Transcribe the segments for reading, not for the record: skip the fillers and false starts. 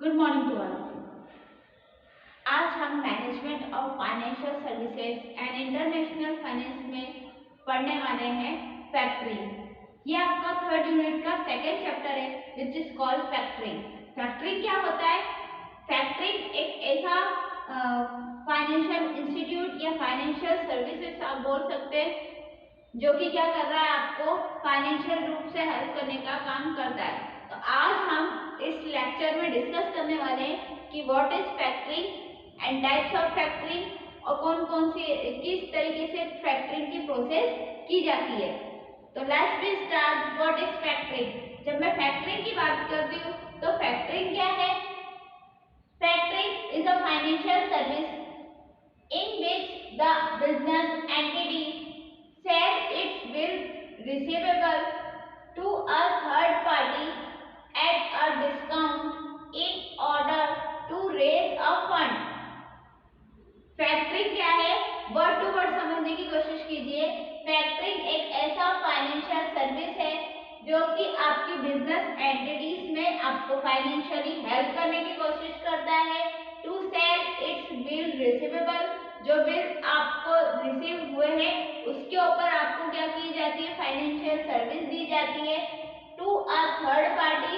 Good morning to all of you. आज हम management of financial services and international finance में पढ़ने वाले हैं फैक्टरिंग। ये आपका थर्ड यूनिट का सेकेंड चैप्टर है which is called factoring. Factoring क्या होता है? फैक्टरिंग एक ऐसा फाइनेंशियल इंस्टीट्यूट या फाइनेंशियल सर्विसेज आप बोल सकते हैं जो कि क्या कर रहा है, आपको फाइनेंशियल रूप से हेल्प करने का काम करता है। तो आज हम इस लेक्चर में डिस्कस करने वाले हैं कि what is factoring and types of factoring और कौन कौन सी किस तरीके से फैक्टरिंग की प्रोसेस की जाती है। तो let's be start. What is factoring? जब मैं फैक्टरिंग की बात करती हूँ तो फैक्टरिंग क्या है? Factoring is a financial service in which the business entity sell its bill receivable to a third party at a discount in order to raise a fund. Factoring क्या है? वर्ड टू वर्ड समझने की कोशिश कीजिए। Factoring एक ऐसा financial service है जो कि आपकी बिजनेस एंटिटीज में आपको फाइनेंशियली हेल्प करने की कोशिश करता है to sell its bill receivable. जो बिल आपको रिसीव हुए हैं उसके ऊपर आपको क्या की जाती है? फाइनेंशियल सर्विस दी जाती है to a third party.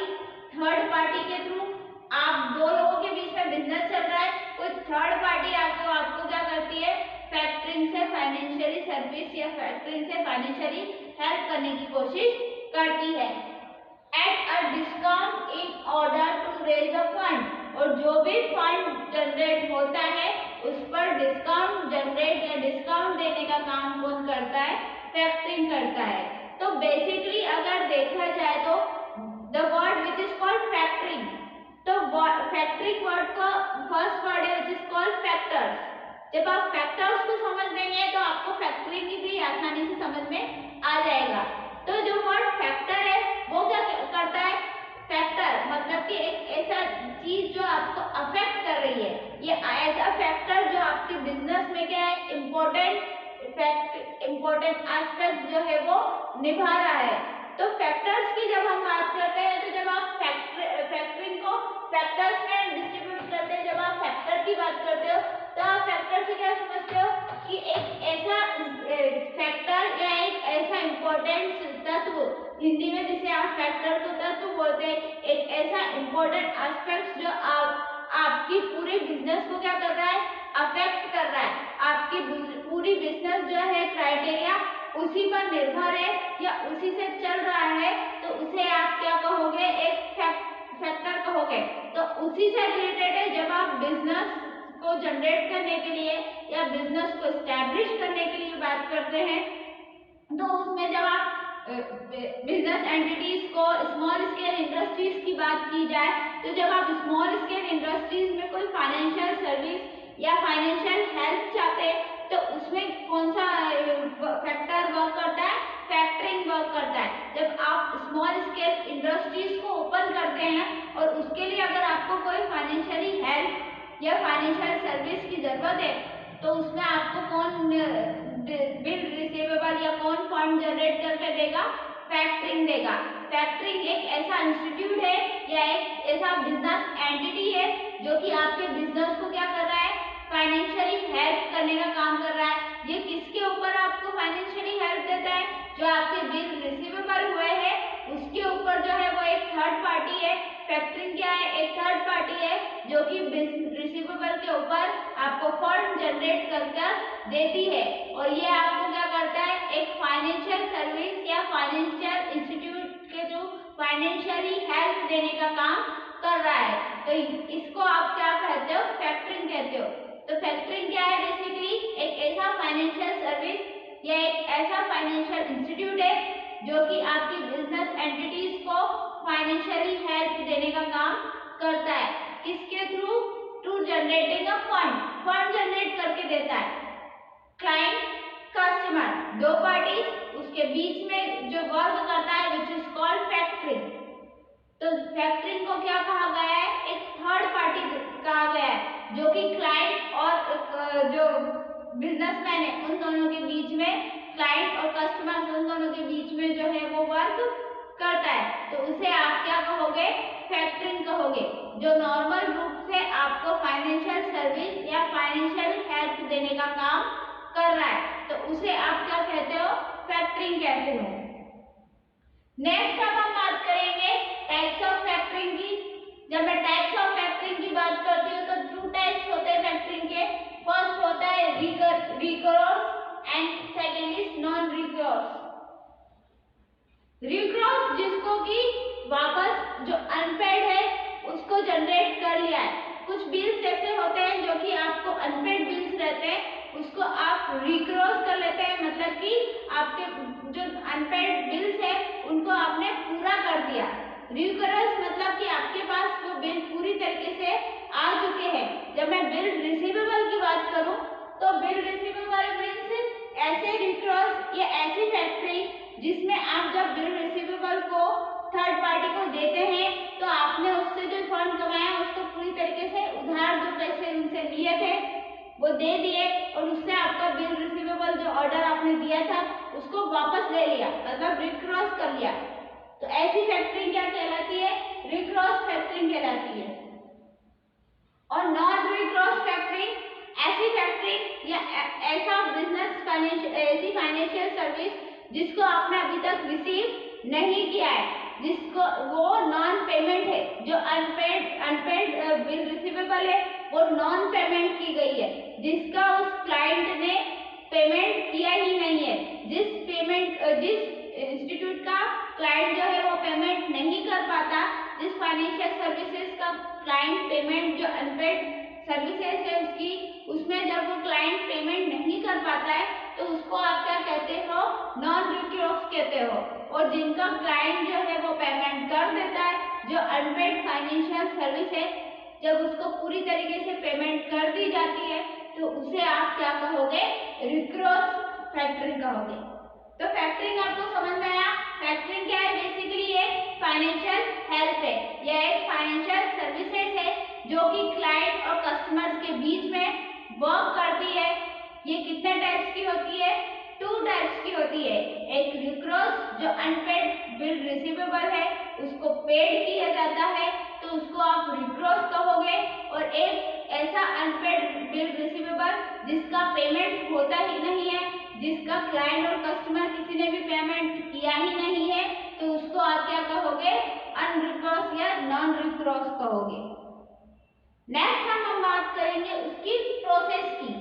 Third party के थ्रू आप दो लोगों के बीच में बिजनेस चल रहा है, कोई थर्ड पार्टी आपको क्या करती है? फैक्टरिंग से फाइनेंशियली सर्विस या फैक्टरिंग से फाइनेंशियली हेल्प करने की कोशिश करती है at a discount in order to raise a fund. और जो भी फंड जनरेट होता है उस पर डिस्काउंट जनरेट या डिस्काउंट देने का काम कौन करता है? फैक्टरिंग करता है। तो बेसिकली अगर देखा जाए तो the word which is called factoring, तो फैक्टरिंग वर्ड का फर्स्ट वर्ड है विच इज कॉल्ड फैक्टर्स। जब आप फैक्टर्स को समझ लेंगे तो आपको फैक्टरिंग भी आसानी से समझ में आ जाएगा। तो जो वर्ड फैक्टर है वो क्या करता है? फैक्टर मतलब कि एक ऐसा चीज जो आपको अफेक्ट कर रही है, ये ऐसा फैक्टर जो आपके बिजनेस में क्या है? इम्पोर्टेंट एस्पेक्ट जो है वो निभा रहा है। तो फैक्टर्स की जब हम बात करते हैं तो जब आप फैक्टरिंग को फैक्टर्स में डिस्ट्रीब्यूट करते हैं, जब आप फैक्टर की बात करते हो तो आप फैक्टर से क्या समझते हो कि एक ऐसा फैक्टर या एक ऐसा इम्पोर्टेंट तत्व, हिंदी में जिसे आप फैक्टर को तत्व बोलते हैं, एक ऐसा इम्पोर्टेंट एस्पेक्ट जो आपकी पूरे बिजनेस को क्या कर रहा है? अफेक्ट कर रहा है। आपकी पूरी बिजनेस जो है क्राइटेरिया उसी पर निर्भर है या उसी से चल रहा है, तो उसे आप क्या कहोगे? एक फैक्टर कहोगे। तो उसी से रिलेटेड है जब आप बिजनेस को जनरेट करने के लिए या बिजनेस को एस्टैब्लिश करने के लिए बात करते हैं, तो उसमें जब आप बिजनेस एंटिटीज को स्मॉल स्केल इंडस्ट्रीज की बात की जाए तो जब आप स्मॉल स्केल इंडस्ट्रीज में कोई फाइनेंशियल सर्विस या फाइनेंशियल हेल्प चाहते हैं तो उसमें कौन सा फैक्टर वर्क करता है? फैक्टरिंग वर्क करता है। जब आप स्मॉल स्केल इंडस्ट्रीज को ओपन करते हैं और उसके लिए अगर आपको कोई फाइनेंशियली हेल्प या फाइनेंशियल सर्विस की जरूरत है तो उसमें आपको कौन बिल रिसीवेबल या कौन फंड जनरेट करके देगा? फैक्टरिंग देगा। फैक्टरिंग एक ऐसा इंस्टीट्यूट है या एक ऐसा बिजनेस एंटिटी है जो कि आपके बिजनेस को क्या कर रहा है? फाइनेंशियली हेल्प करने का काम कर रहा है। ये किसके ऊपर आपको फाइनेंशियली हेल्प देता है? जो आपके बिल रिसीवेबल हुए हैं उसके ऊपर जो है वो एक थर्ड पार्टी है। फैक्टरिंग क्या है? एक थर्ड पार्टी है जो कि रिसीवेबल के ऊपर आपको फंड जनरेट कर देती है और ये आपको क्या करता है? एक फाइनेंशियल सर्विस या फाइनेंशियल इंस्टीट्यूट के थ्रू फाइनेंशियली हेल्प देने का काम कर रहा है। तो इसको आप क्या कहते हो? फैक्टरिंग कहते हो। तो फैक्टरिंग क्या है? बेसिकली एक ऐसा फाइनेंशियल सर्विस या एक ऐसा फाइनेंशियल इंस्टीट्यूट है जो कि आपकी बिजनेस एंटिटीज को फाइनेंशियली हेल्प देने का काम करता है। किसके थ्रू? To generating a fund generate करके देता है। क्लाइंट कस्टमर दो पार्टी उसके बीच में जो वर्क करता है विच इज कॉल्ड फैक्टरिंग। तो फैक्टरिंग को क्या कहा गया है? एक थर्ड पार्टी कहा गया है जो कि क्लाइंट और जो बिजनेसमैन है उन दोनों के बीच में, क्लाइंट और कस्टमर उन दोनों के बीच में जो है वो वर्क करता है तो उसे आप क्या कहोगे, फैक्टरिंग कहोगे। जो नॉर्मल रूप से आपको फाइनेंशियल सर्विस या फाइनेंशियल हेल्प देने का काम कर रहा है तो उसे आप क्या कहते हो, फैक्टरिंग कहते हो। नेक्स्ट अब हम बात करेंगे टाइप्स ऑफ फैक्टरिंग की। जब मैं टाइप्स ऑफ फैक्टरिंग की बात करती हूँ तो 2 टाइप्स होते हैं फैक्टरिंग के। फर्स्ट होता है recourse and second is non recourse. Recourse जिसको कि वापस जो अनपेड है उसको जनरेट कर लिया है। कुछ बिल्स ऐसे होते हैं जो कि आपको अनपेड बिल्स रहते हैं उसको आप रिकोर्स कर लेते हैं, मतलब कि आपके जो अनपेड बिल्स है उनको आपने पूरा कर दिया। रिकोर्स मतलब कि आपके पास वो बिल पूरी तरीके से आ चुके हैं। जब मैं बिल रिसीवेबल की बात करूं तो बिल रिसीवेबल मींस ऐसे रिकोर्स या ऐसी फैक्टरी जिसमें आप जब बिल रिसीवेबल को थर्ड पार्टी को देते हैं तो आपने उससे जो फंड कमाया उसको पूरी तरीके से उधार जो पैसे उनसे लिए थे वो दे दिए और उससे आपका बिल रिसीवेबल जो ऑर्डर आपने दिया था उसको वापस ले लिया, मतलब रिक्रॉस कर लिया। तो ऐसी फैक्टरिंग क्या कहलाती है, रिक्रॉस फैक्टरिंग कहलाती है। और नॉन रिक्रॉस फैक्टरिंग ऐसी फैक्टरिंग या ऐसा बिजनेस ऐसी फाइनेंशियल सर्विस जिसको आपने अभी तक रिसीव नहीं किया है, जिसको वो नॉन पेमेंट है, जो अनपेड बिल रिसीवेबल है वो नॉन पेमेंट की गई है, जिसका उस क्लाइंट ने पेमेंट किया ही नहीं है। जिस इंस्टीट्यूट का क्लाइंट जो है वो पेमेंट नहीं कर पाता, जिस फाइनेंशियल सर्विसेज का क्लाइंट पेमेंट जो अनपेड सर्विसेज है उसकी उसमें जब वो क्लाइंट पेमेंट नहीं कर पाता है तो उसको आप क्या कहते हो, नॉन रिकोर्स कहते हो। और जिनका क्लाइंट जो है वो पेमेंट कर देता है, जो अनपेड फाइनेंशियल सर्विस है जब उसको पूरी तरीके से पेमेंट कर दी जाती है तो उसे आप क्या कहोगे, रिकोर्स फैक्टरिंग कहोगे। तो फैक्टरिंग आपको समझ में आया। फैक्टरिंग क्या है, बेसिकली ये फाइनेंशियल हेल्प है, यह एक फाइनेंशियल सर्विसेज है जो कि क्लाइंट और कस्टमर्स के बीच में वर्क करती है। ये कितने टाइप्स की होती है, 2 टाइप्स की होती है। एक रिकोर्स जो अनपेड बिल रिसीवेबल है उसको पेड किया जाता है तो उसको आप रिकोर्स कहोगे, और एक ऐसा अनपेड बिल रिसीवेबल जिसका पेमेंट होता ही नहीं है, जिसका क्लाइंट और कस्टमर किसी ने भी पेमेंट किया ही नहीं है तो उसको आप क्या कहोगे, अनरिकोर्स या नॉन रिकोर्स कहोगे। नेक्स्ट हम बात करेंगे उसकी प्रोसेस की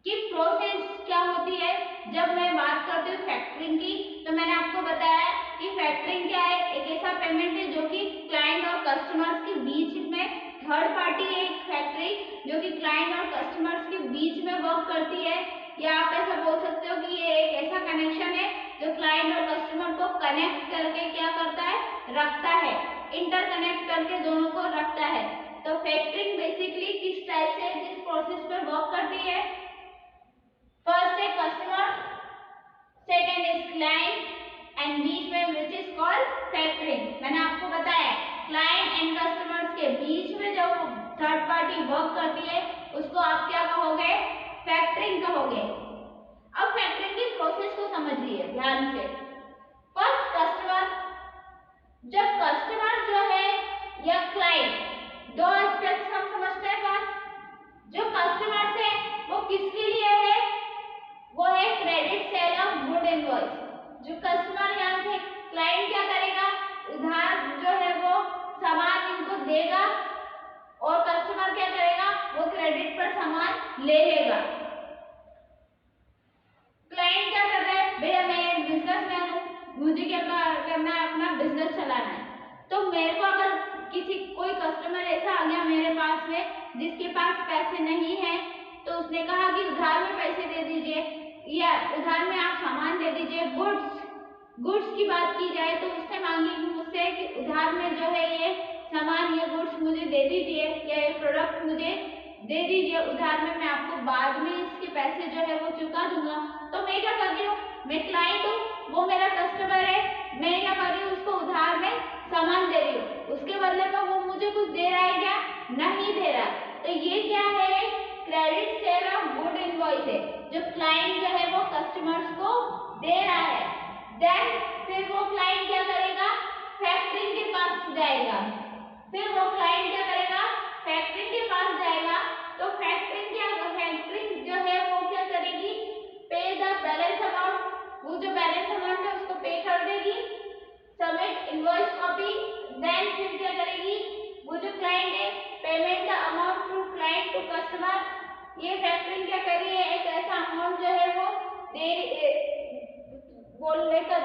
कि प्रोसेस क्या होती है। जब मैं बात करती हूँ फैक्टरिंग की तो मैंने आपको बताया कि फैक्टरिंग क्या है, एक ऐसा पेमेंट है जो कि क्लाइंट और कस्टमर्स के बीच में, थर्ड पार्टी है एक फैक्टरी जो कि क्लाइंट और कस्टमर्स के बीच में वर्क करती है। या आप ऐसा बोल सकते हो कि ये एक ऐसा कनेक्शन है जो क्लाइंट और कस्टमर को कनेक्ट करके क्या करता है, रखता है, इंटरकनेक्ट करके दोनों को रखता है। तो फैक्टरिंग बेसिकली किस टाइप से किस प्रोसेस पर वर्क करती है, फर्स्ट है customer, second is client and बीच में विच इज कॉल्ड फैक्टरिंग। मैंने आपको बताया क्लाइंट एंड कस्टमर्स के बीच में जब थर्ड पार्टी वर्क करती है उसको आप क्या कहोगे, फैक्टरिंग कहोगे। अब फैक्टरिंग की प्रोसेस को समझिए ध्यान से। फर्स्ट कस्टमर, जब कस्टमर जो है या क्लाइंट, 2 एस्पेक्ट्स हम समझते हैं। फर्स्ट जो कस्टमर है वो किसके लिए है, वो है credit sale of good invoice. जो कस्टमर यहाँ से क्लाइंट क्या करेगा, उधार जो है वो सामान इनको देगा और कस्टमर क्या करेगा, वो क्रेडिट पर सामान ले लेगा। क्लाइंट क्या कर रहा है, भैया मैं एक बिजनेसमैन हूँ, मुझे क्या करना है, अपना बिजनेस चलाना है। तो मेरे को अगर कोई कस्टमर ऐसा आ गया मेरे पास में जिसके पास पैसे नहीं है तो उसने कहा कि उधार में पैसे दे दीजिए या उधार में आप सामान दे दीजिए। गुड्स की बात की जाए तो उसने मांगी मुझसे कि उधार में जो है ये सामान, ये गुड्स मुझे दे दीजिए या ये प्रोडक्ट मुझे दे दीजिए उधार में, मैं आपको बाद में इसके पैसे जो है वो चुका दूंगा। तो मैं क्या कर रही हूँ, मैं क्लाइंट हूँ, वो मेरा कस्टमर है, मैं क्या कर रही हूँ, उसको उधार में सामान दे रही हूँ, उसके बदले में वो मुझे कुछ दे रहा है क्या, नहीं दे रहा। तो ये क्या है, credit sale of good invoice है, जो क्लाइंट जो है वो कस्टमर्स को दे रहा है। देन फिर वो क्लाइंट क्या करेगा, फैक्टरिंग के पास जाएगा। फिर वो क्लाइंट क्या करेगा, फैक्टरिंग के पास जाएगा। तो फैक्टरिंग जो है वो क्या करेगी, पे द बैलेंस अमाउंट, वो जो बैलेंस अमाउंट है उसको पे कर देगी, सबमिट इनवॉइस कॉपी। देन फिर क्या करेगी, वो जो क्लाइंट है, payment the amount through client to customer. ये फैक्टरिंग क्या कर रही है, एक ऐसा अमाउंट जो है वो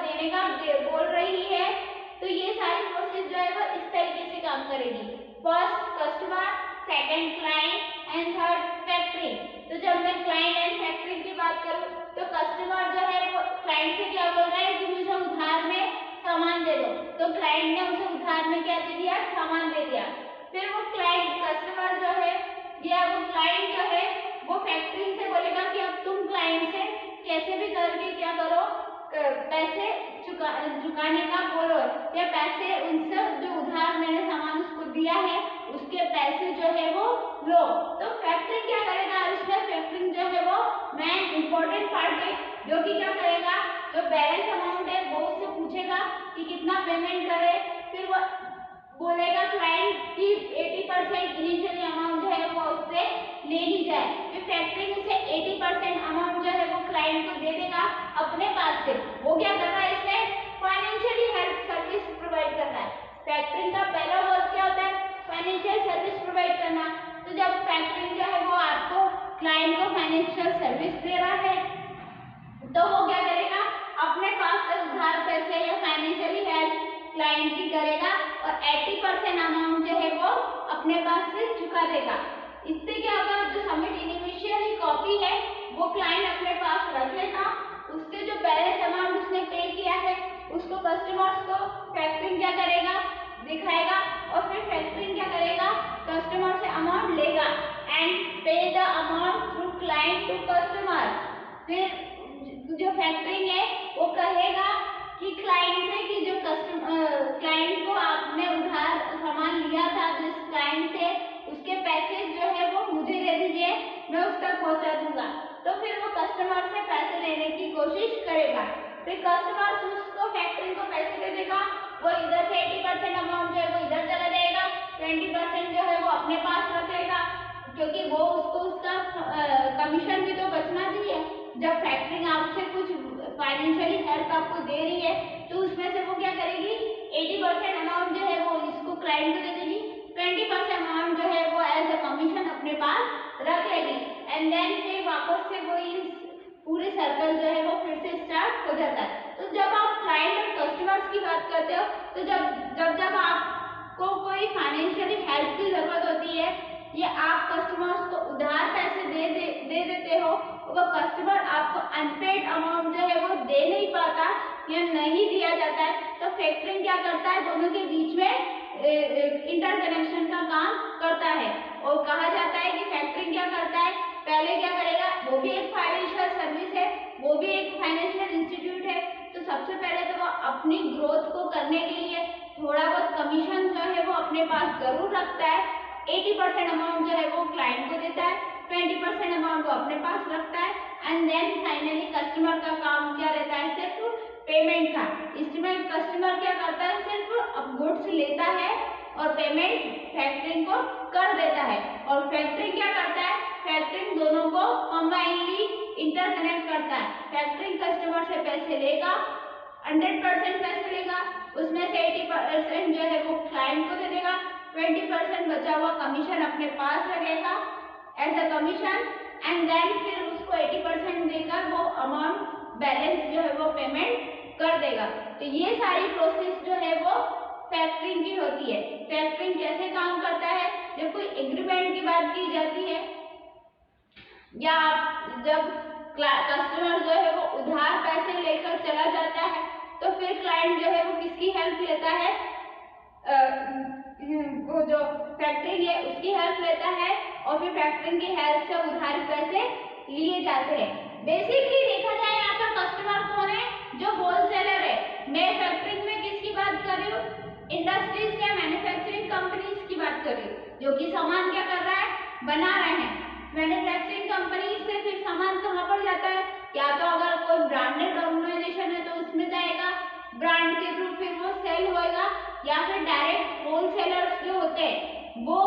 देने का बोल रही है। तो ये सारी प्रोसेस जो है वो इस तरीके से काम करेगी, first customer, second client and third factoring. तो जब मैं क्लाइंट एंड फैक्टरिंग की बात करूं तो कस्टमर जो है वो क्लाइंट से क्या बोल रहा है कि मुझे उधार में सामान दे दो। तो क्लाइंट ने उसे उधार में क्या दे दिया, सामान दे दिया। फिर वो क्लाइंट कस्टमर जो है या वो क्लाइंट जो है वो फैक्टरिंग से बोलेगा कि अब तुम क्लाइंट से कैसे भी करके क्या करो, पैसे चुकाने का बोलो, या पैसे उनसे जो उधार मैंने सामान उसको दिया है उसके पैसे जो है वो लो। तो फैक्टरिंग क्या करेगा, इसमें फैक्टरिंग जो है वो मेन इंपॉर्टेंट पार्ट है, जो कि क्या करेगा, जो बैलेंस अमाउंट है वो उससे पूछेगा कि कितना पेमेंट करे। फिर वो बोलेगा क्लाइंट कि 80% इनिशियली अमाउंट जो है वो उससे ले ली जाए। फिर फैक्टरिंग उसे 80% अमाउंट जो है वो क्लाइंट को दे देगा अपने पास से। वो क्या कर रहा है, इसमें फाइनेंशियली हेल्प सर्विस प्रोवाइड कर रहा है। फैक्टरिंग का पहला वर्क क्या होता है, फाइनेंशियल सर्विस प्रोवाइड करना। तो जब फैक्टरिंग जो है वो आपको क्लाइंट को फाइनेंशियल सर्विस दे रहा है तो वो क्या करेगा, अपने पास से उधार पैसे या फाइनेंशियली हेल्प क्लाइंट की करेगा और 80% अमाउंट जो है वो अपने पास से चुका देगा। इससे क्या होगा, जो सबमिट इनिशियली कॉपी है वो क्लाइंट अपने पास रखेगा, उससे जो बैलेंस अमाउंट उसने पे किया है उसको कस्टमर्स को फैक्टरिंग क्या करेगा, दिखाएगा। और फिर फैक्टरिंग क्या करेगा, कस्टमर से अमाउंट लेगा and pay the amount through client to customer. फिर जो फैक्टरिंग है वो कहेगा कि क्लाइंट से कि जो क्लाइंट को आपने उधार सामान लिया था जिस क्लाइंट से, उसके पैसे जो है वो मुझे दे दीजिए, मैं उस तक पहुंचा दूंगा। तो फिर वो कस्टमर से पैसे लेने की कोशिश करेगा। फिर कस्टमर उसको फैक्टरिंग को पैसे दे देगा, वो इधर से 80% अमाउंट जो है वो इधर चला जाएगा, 20% जो है वो अपने पास रख लेगा, क्योंकि वो उसको उसका कमीशन भी तो बचना चाहिए। जब फैक्टरिंग आपसे कुछ फाइनेंशियली हेल्प आपको दे रही है तो उसमें से वो क्या करेगी, 80% अमाउंट जो है वो इसको क्लाइंट को दे देगी, 20% अमाउंट जो है वो एज अ कमीशन अपने पास रख लेगी। एंड देन फिर वापस से वो इस पूरे सर्कल जो है वो फिर से स्टार्ट हो जाता है। तो जब आप क्लाइंट और कस्टमर्स की बात करते हो तो जब आपको कोई फाइनेंशियली हेल्प की जरूरत होती है या आप कस्टमर्स को उधार पैसे दे देते हो, वो कस्टमर आपको अनपेड अमाउंट जो है वो दे नहीं पाता या नहीं दिया जाता है, तो फैक्टरिंग क्या करता है, दोनों के बीच में इंटरकनेक्शन का काम करता है। और कहा जाता है कि फैक्टरिंग क्या करता है, पहले क्या करेगा, वो भी एक फाइनेंशियल सर्विस है, वो भी एक फाइनेंशियल इंस्टीट्यूट है। तो सबसे पहले तो वो अपनी ग्रोथ को करने के लिए थोड़ा बहुत कमीशन जो है वो अपने पास जरूर रखता है। 80% अमाउंट जो है वो क्लाइंट को देता है, 20% अमाउंट वो अपने पास रखता है एंड देन फाइनली कस्टमर का काम क्या रहता है, सिर्फ पेमेंट का। इसमें कस्टमर क्या करता है, सिर्फ गुड्स लेता है और पेमेंट फैक्टरिंग को कर देता है। और फैक्टरिंग क्या करता है, फैक्टरिंग दोनों को कंबाइनली इंटरकनेक्ट करता है। फैक्टरिंग कस्टमर से पैसे लेगा, 100% पैसे लेगा, उसमें से 80% जो है वो क्लाइंट को दे देगा, 20% बचा हुआ कमीशन अपने पास रखेगा as a commission and then फिर उसको 80% देकर वो अमाउंट बैलेंस जो है वो पेमेंट कर देगा। तो ये सारी प्रोसेस जो है वो फैक्टरिंग की होती है। फैक्टरिंग कैसे काम करता है, जब कोई एग्रीमेंट की बात की जाती है या जब कस्टमर जो है वो उधार पैसे लेकर चला जाता है तो फिर क्लाइंट जो है वो किसकी हेल्प लेता है, वो जो फैक्टरिंग है उसकी हेल्प लेता है और फिर फैक्टरिंग की हेल्प से उधार पैसे लिए जाते हैं। बेसिकली देखा जाए यहाँ पर कस्टमर कौन है, जो होलसेलर है। मैं फैक्टरिंग में किसकी बात कर रही हूँ, इंडस्ट्रीज या मैन्युफैक्चरिंग कंपनीज की बात कर रही हूँ, जो कि सामान क्या कर रहा है, बना रहे हैं। मैन्युफैक्चरिंग कंपनी से फिर सामान कहाँ पर जाता है, या तो अगर कोई ब्रांडेड ऑर्गेनाइजेशन है तो उसमें जाएगा, ब्रांड के थ्रू फिर वो सेल होएगा, या फिर डायरेक्ट होलसेलर्स जो होते हैं वो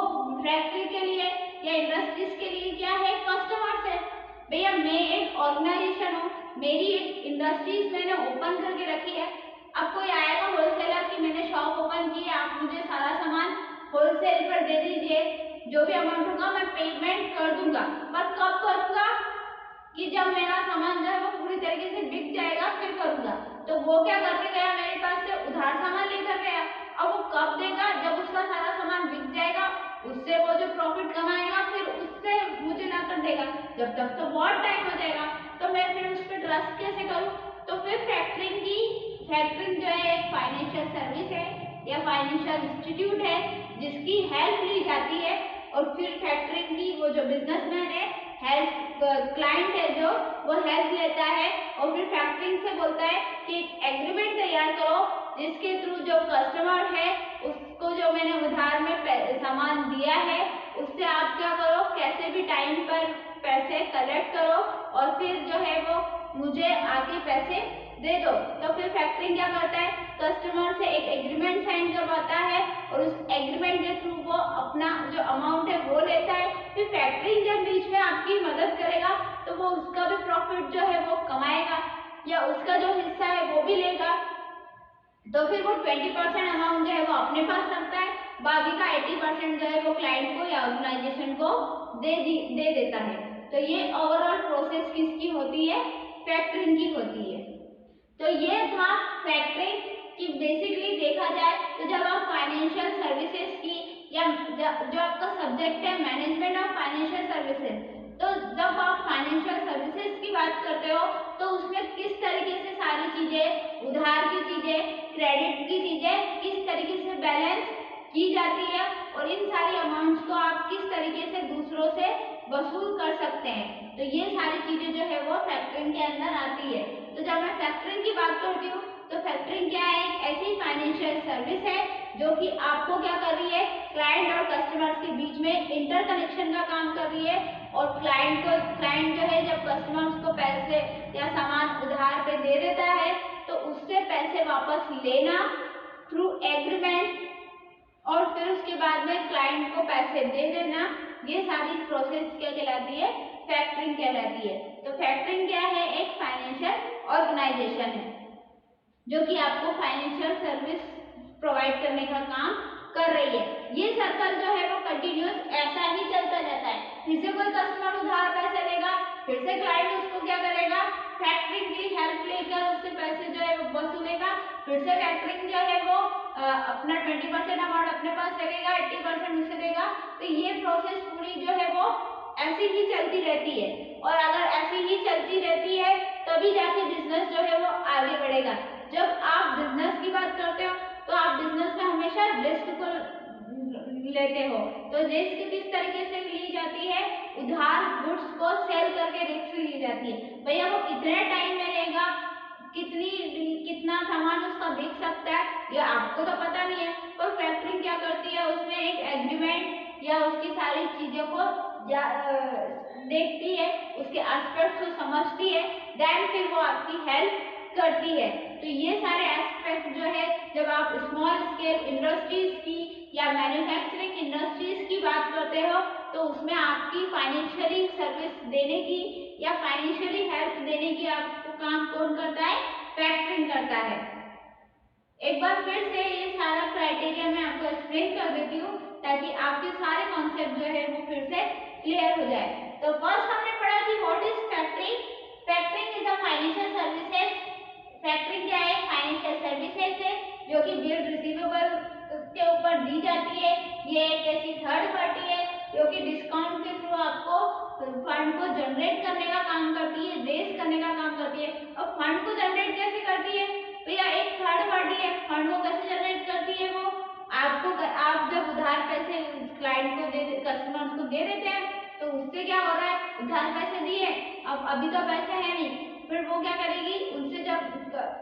फैक्ट्री के लिए या इंडस्ट्रीज के लिए क्या है, कस्टमर्स है। भैया मैं एक ऑर्गेनाइजेशन हूँ, मेरी एक इंडस्ट्रीज मैंने ओपन करके रखी है, अब कोई आएगा होलसेलर की मैंने शॉप ओपन की है, आप मुझे सारा सामान होलसेल पर दे दीजिए, जो भी अमाउंट होगा मैं पेमेंट कर दूंगा, पर कब करूंगा कि जब मेरा सामान जो है वो पूरी तरीके से बिक जाएगा फिर करूंगा। तो वो क्या करके गया, मेरे पास से उधार सामान लेकर गया, अब वो कब देगा, जब उसका सारा सामान बिक जाएगा, उससे वो जो प्रॉफिट कमाएगा फिर उससे मुझे ना कर देगा, जब तक तो बहुत टाइम हो जाएगा, तो मैं फिर उस पर ट्रस्ट कैसे करूं। तो फिर फैक्टरिंग जो है एक फाइनेंशियल सर्विस है या फाइनेंशियल इंस्टीट्यूट है जिसकी हेल्प ली जाती है, और फिर फैक्टरिंग की वो जो बिजनेसमैन है, हेल्प क्लाइंट है जो, वो हेल्प लेता है और फिर फैक्टरिंग से बोलता है कि एग्रीमेंट तैयार करो जिसके थ्रू जो कस्टमर है उसको जो मैंने उधार में सामान दिया है उससे आप क्या करो, कैसे भी टाइम पर पैसे कलेक्ट करो और फिर जो है वो मुझे आगे पैसे दे दो। तो फिर फैक्टरिंग क्या करता है, कस्टमर से एक एग्रीमेंट साइन करवाता है और उस एग्रीमेंट के थ्रू वो अपना जो अमाउंट है वो लेता है। फिर फैक्टरिंग जब बीच में आपकी मदद करेगा तो वो उसका भी प्रॉफिट जो है वो कमाएगा या उसका जो हिस्सा है वो भी लेगा। तो फिर वो 20% अमाउंट जो है वो अपने पास रखता है, बाकी का 80% जो है वो क्लाइंट को या ऑर्गेनाइजेशन को दे देता है। तो ये ओवरऑल प्रोसेस किसकी होती है, फैक्टरिंग की होती है। तो ये था फैक्टरिंग कि बेसिकली देखा जाए तो जब आप फाइनेंशियल सर्विसेज की या जो आपका सब्जेक्ट है मैनेजमेंट ऑफ फाइनेंशियल सर्विसेज, तो जब आप फाइनेंशियल सर्विसेज की बात करते हो तो उसमें किस तरीके से सारी चीजें, उधार की चीजें, क्रेडिट की चीजें किस तरीके से बैलेंस की जाती है और इन सारी अमाउंट्स को आप किस तरीके से दूसरों से वसूल कर सकते हैं, तो ये सारी चीजें जो है वो फैक्टरिंग के अंदर आती है। तो जब मैं फैक्टरिंग की बात करती हूँ तो फैक्टरिंग क्या है, एक ऐसी फाइनेंशियल सर्विस है जो कि आपको क्या कर रही है, क्लाइंट और कस्टमर्स के बीच में इंटरकनेक्शन का काम कर रही है। और क्लाइंट जो है जब कस्टमर्स को पैसे या सामान उधार पे दे देता है तो उससे पैसे वापस लेना थ्रू एग्रीमेंट और फिर उसके बाद में क्लाइंट को पैसे दे देना, ये सारी प्रोसेस क्या कहलाती है, फैक्टरिंग कहलाती है। तो फैक्टरिंग क्या है, एक फाइनेंशियल ऑर्गेनाइजेशन है जो कि आपको फाइनेंशियल सर्विस प्रोवाइड करने का काम कर रही है। ये सर्कल जो है वो कंटिन्यूअस ऐसा ही चलता रहता है, फिर से कोई कस्टमर उधार पैसे लेगा, फिर से क्लाइंट उसको क्या करेगा, फैक्टरिंग की हेल्प लेकर उससे पैसे जो है वो वसूलेगा, फिर से फैक्टरिंग जो है वो अपना 20% अमाउंट अपने पास रखेगा, 80% उसे देगा। तो ये प्रोसेस पूरी जो है वो ऐसी ही चलती रहती है और अगर ऐसी ही चलती रहती है तभी जाके बिजनेस जो है वो आगे बढ़ेगा। जब आप बिजनेस की बात करते हो तो आप बिजनेस में हमेशा रिस्क को लेते हो, तो रिस्क किस तरीके से ली जाती है, उधार गुड्स को सेल करके रिस्क ली जाती है। भैया वो कितने टाइम में लेगा, कितना सामान उसका बिक सकता है ये आपको तो पता नहीं है, पर फैक्टरिंग क्या करती है, उसमें एक एग्रीमेंट या उसकी सारी चीजों को देखती है, उसके एस्पेक्ट्स को समझती है, देन फिर वो आपकी हेल्प करती है। तो ये सारे एस्पेक्ट जो है जब आप स्मॉल स्केल इंडस्ट्रीज की या मैन्युफैक्चरिंग इंडस्ट्रीज की बात करते हो तो उसमें आपकी फाइनेंशियली सर्विस देने की या फाइनेंशियली हेल्प देने की आपको काम कौन करता है, फैक्टरिंग करता है। एक बार फिर से ये सारा क्राइटेरिया मैं आपको एक्सप्लेन कर देती हूँ ताकि आपके सारे कॉन्सेप्ट जो है वो फिर से क्लियर हो जाए। तो फर्स्ट हमने पढ़ा कि what is factoring, factoring is a financial services. Factoring क्या है, फाइनेंशियल सर्विसेज है जो कि बिल रिसीवेबल के ऊपर दी जाती है। ये एक ऐसी थर्ड पार्टी है जो कि डिस्काउंट के थ्रू आपको फंड को जनरेट करने का काम करती है, रेज करने का काम करती है। और फंड को जनरेट कैसे करती है, तो यह एक थर्ड पार्टी है, फंड को कैसे जनरेट करती है, वो आपको आप जब उधार पैसे क्लाइंट को कस्टमर्स को दे देते हैं तो उससे क्या हो रहा है, उधार पैसे दिए, अब अभी तो पैसे है नहीं, फिर वो क्या करेगी, उनसे जब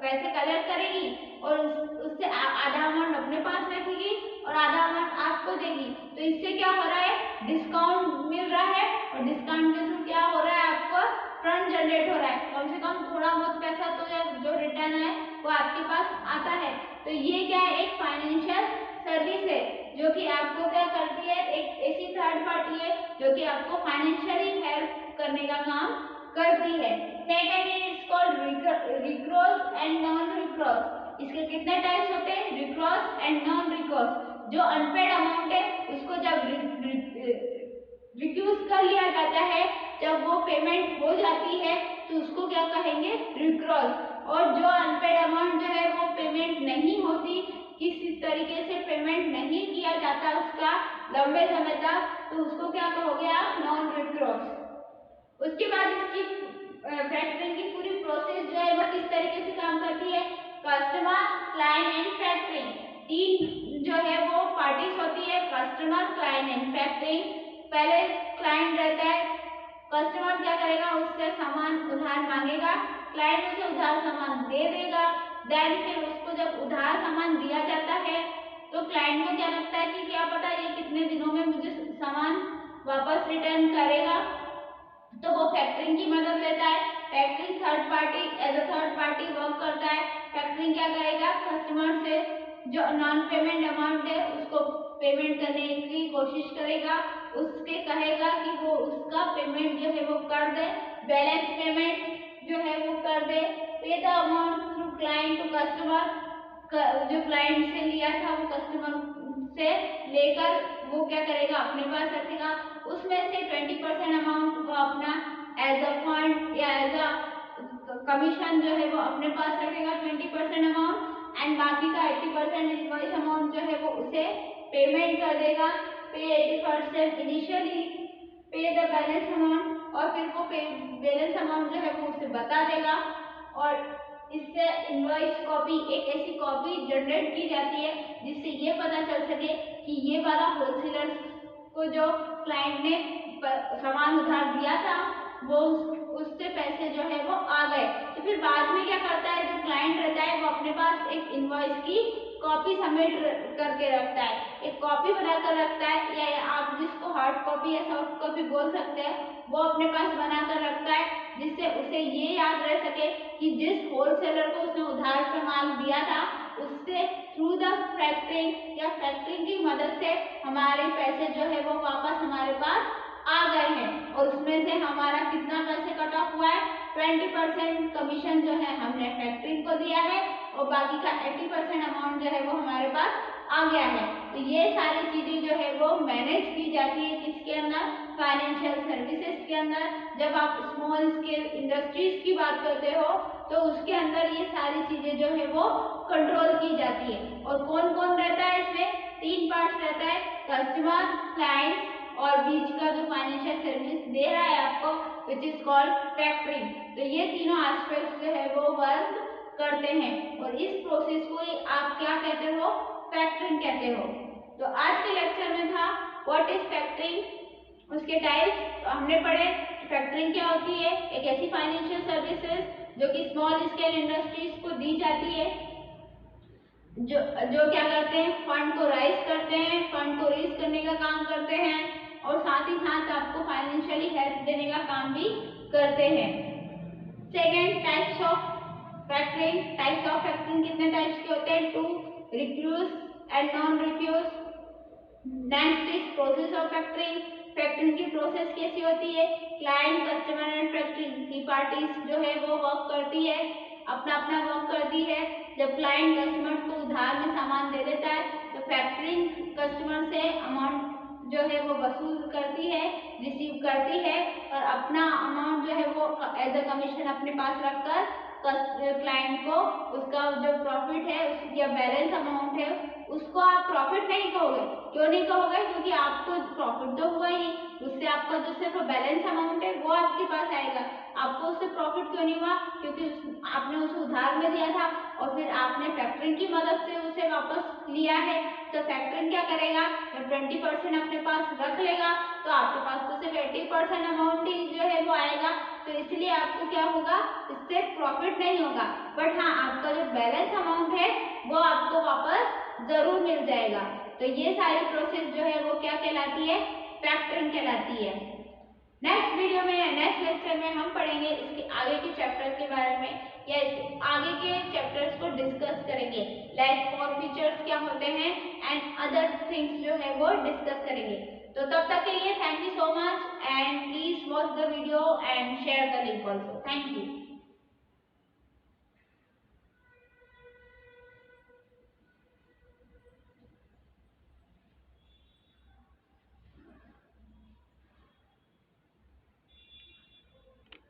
पैसे कलेक्ट करेगी और उससे आधा अमाउंट अपने पास रखेगी और आधा अमाउंट आपको देगी। तो इससे क्या हो रहा है, डिस्काउंट मिल रहा है और डिस्काउंट के थ्रू क्या हो रहा है, आपको फंड जनरेट हो रहा है, कम से कम थोड़ा बहुत पैसा तो जो रिटर्न है वो आपके पास आता है। तो ये क्या है, एक फाइनेंशियल सर्विस है जो कि आपको क्या करती है, एक ऐसी थर्ड पार्टी है जो कि आपको फाइनेंशियली हेल्प करने का काम करती है। Second is called recourse and non recourse. इसके कितने टाइप्स होते हैं, रिक्रॉस एंड नॉन रिक्रॉस। जो अनपेड अमाउंट है उसको जब रिड्यूस कर लिया जाता है, जब वो पेमेंट हो जाती है तो उसको क्या कहेंगे, रिक्रॉस। और जो अनपेड अमाउंट जो है वो पेमेंट नहीं होती, किसी तरीके से पेमेंट नहीं किया जाता उसका लंबे समय तक, तो उसको क्या कहोगे आप, नॉन रिक्रॉस। उसके बाद इसकी फैक्टरिंग की पूरी प्रोसेस जो है वो किस तरीके से काम करती है, कस्टमर, क्लाइंट एंड फैक्टरिंग, तीन जो है वो पार्टीज होती है, कस्टमर, क्लाइंट एंड फैक्टरिंग। पहले क्लाइंट रहता है, कस्टमर क्या करेगा, उससे सामान उधार मांगेगा, क्लाइंट उसे उधार सामान दे देगा। देन फिर उसको जब उधार सामान दिया जाता है तो क्लाइंट को क्या लगता है कि क्या पता ये कितने दिनों में मुझे सामान वापस रिटर्न करेगा, तो वो फैक्टरिंग की मदद लेता है। Factoring third party, as a third party work करता है। फैक्टरिंग क्या करेगा, कस्टमर से जो नॉन पेमेंट अमाउंट है उसको पेमेंट करने की कोशिश करेगा, उसके कहेगा कि वो उसका पेमेंट जो है वो कर दे, बैलेंस पेमेंट जो है वो कर दे। Pay the amount through client to customer, जो क्लाइंट से लिया था वो कस्टमर से लेकर वो क्या करेगा, अपने पास रखेगा। उसमें से 20% अमाउंट वो अपना एज अ फंड या एज अ कमीशन जो है वो अपने पास रखेगा 20% अमाउंट, एंड बाकी का 80% इनवॉइस अमाउंट जो है वो उसे पेमेंट कर देगा। पे 80% इनिशियली, पे द बैलेंस अमाउंट, और फिर वो बैलेंस अमाउंट जो है वो उसे बता देगा। और इससे इनवॉइस कॉपी, एक ऐसी कॉपी जनरेट की जाती है जिससे ये पता चल सके कि ये वाला होलसेलर को जो क्लाइंट ने सामान उधार दिया था वो उससे पैसे जो है वो आ गए। तो फिर बाद में क्या करता है, जो क्लाइंट रहता है वो अपने पास एक इनवॉइस की कॉपी सबमिट करके रखता है, एक कॉपी बनाकर रखता है, या आप जिसको हार्ड कॉपी या सॉफ्ट कॉपी बोल सकते हैं, वो अपने पास बनाकर रखता है, जिससे उसे ये याद रह सके कि जिस होलसेलर को उसने उधार पे माल दिया था उससे थ्रू द फैक्टरिंग या फैक्टरिंग की मदद से हमारे पैसे जो है वो वापस हमारे पास आ गए हैं, और उसमें से हमारा कितना पैसे कट ऑफ हुआ है, 20% कमीशन जो है हमने फैक्टरिंग को दिया है, और बाकी का 80% अमाउंट जो है वो हमारे पास आ गया है। तो ये सारी चीजें जो है वो मैनेज की जाती है किसके अंदर, फाइनेंशियल सर्विसेज के अंदर। जब आप स्मॉल स्केल इंडस्ट्रीज की बात करते हो तो उसके अंदर ये सारी चीजें जो है वो कंट्रोल की जाती है। और कौन कौन रहता है इसमें, तीन पार्ट्स रहता है, कस्टमर, क्लाइंट और बीच का जो फाइनेंशियल सर्विस दे रहा है आपको, विच इज कॉल्ड फैक्टरिंग। तो ये तीनों एस्पेक्ट्स जो है वो वर्क करते हैं, और इस प्रोसेस को आप क्या कहते हो, फैक्टरिंग कहते हो। तो आज के लेक्चर में था व्हाट इज फैक्टरिंग, उसके टाइप्स हमने पढ़े। फैक्टरिंग क्या होती है, एक ऐसी फाइनेंशियल सर्विसेज जो कि स्मॉल स्केल इंडस्ट्रीज को दी जाती है, जो क्या करते हैं, फंड को राइज करते हैं, फंड को रेज करने का काम करते हैं, और साथ ही साथ आपको फाइनेंशियली हेल्प देने का काम भी करते हैं। Second, types of factoring. Types of factoring कितने टाइप्स के होते हैं, 2, refuse and non refuse. Next is process of factoring. Factoring की प्रोसेस कैसी होती है, क्लाइंट, कस्टमर एंड फैक्टरिंग की पार्टीज जो है वो वर्क करती है, अपना अपना वर्क करती है। जब क्लाइंट कस्टमर को उधार में सामान दे देता है तो फैक्टरिंग कस्टमर से अमाउंट जो है वो वसूल करती है, रिसीव करती है, और अपना अमाउंट जो है वो एज अ कमीशन अपने पास रखकर क्लाइंट को उसका जो प्रॉफिट है या बैलेंस अमाउंट है उसको आप प्रॉफिट नहीं कहोगे। क्यों नहीं कहोगे, क्योंकि आपको प्रॉफिट तो हुआ ही, उससे आपका जो सिर्फ बैलेंस अमाउंट है वो आपके पास आएगा। आपको उससे प्रॉफिट क्यों नहीं हुआ, क्योंकि आपने उसे उधार में दिया था और फिर आपने फैक्टरिंग की मदद से उसे वापस लिया है। तो फैक्टरिंग क्या करेगा, जब 20% अपने पास रख लेगा तो आपके पास तो सिर्फ 80% अमाउंट ही जो है वो आएगा, तो इसलिए आपको क्या होगा, इससे प्रॉफिट नहीं होगा। बट हाँ, आपका जो बैलेंस अमाउंट है वो आपको वापस जरूर मिल जाएगा। तो ये सारी प्रोसेस जो है वो क्या कहलाती है, फैक्टरिंग कहलाती है। नेक्स्ट वीडियो में, नेक्स्ट लेक्चर में हम पढ़ेंगे इसके आगे के चैप्टर के बारे में, या इसके आगे के चैप्टर्स को डिस्कस करेंगे, लाइक फॉर फीचर्स क्या होते हैं एंड अदर थिंग्स जो है वो डिस्कस करेंगे। तो तब तक के लिए thank you so much and please watch the video and share the link also. Thank you.